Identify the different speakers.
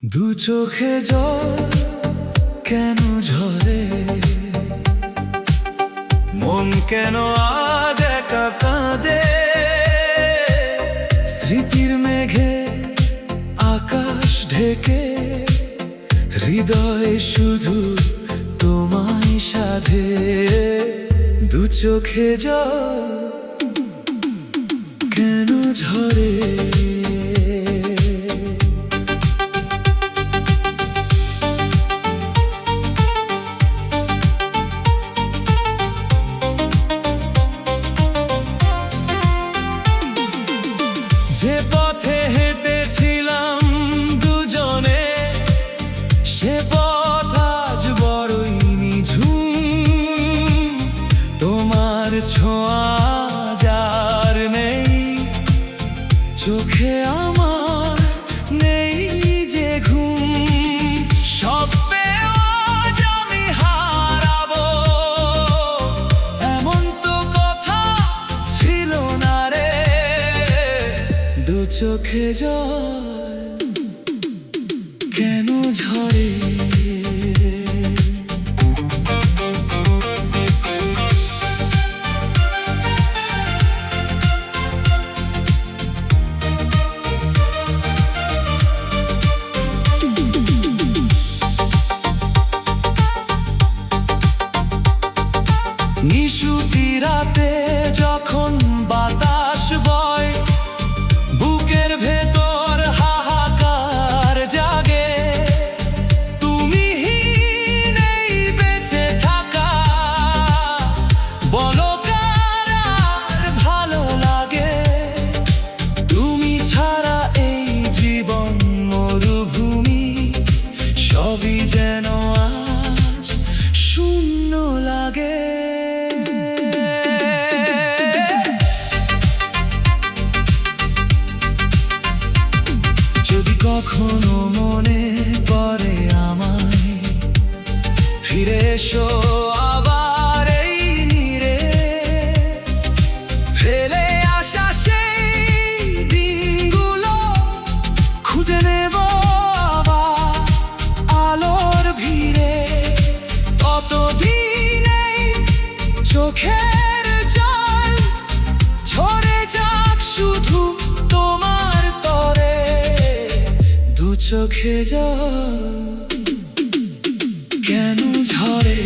Speaker 1: দু চোখে জল কেন ঝরে, মন কেন আজ একা কাঁদে। স্মৃতির মেঘে আকাশ ঢেকে, হৃদয় শুধু তোমায় সাধে। দু চোখে জল কেন ঝরে। যে পথে হেঁটেছিলাম দুজনে, সে পথ আজ বড়ই নিঝুম। তোমার ছোঁয়া যার নেই চোখে, আমার নেই যে ঘুম। সব পেয়েও আজ আমি হারাবো, এমন তো কথা ছিল না রে। দু চোখে জল কেন ঝরে। নিশুতি রাতে যখন বাতাস বয়, বুকের ভেতর হাহাকার জাগে। তুমি নেই বেঁচে থাকা, বলো কার আর ভালো লাগে। তুমি ছাড়া এই জীবন মরুভূমি, সবই যেন আজ শূন্য লাগে। যদি কখনো মনে পড়ে আমায়, ফিরে এসো আবার এই নীড়ে। ফেলে আসা সেই দিনগুলো খুঁজে নেব আবার আলোর ভিড়ে। কতদিনেই চোখের জল ঝরে যাক শুধু তোমার তরে। দু চোখে জল কেন ঝরে।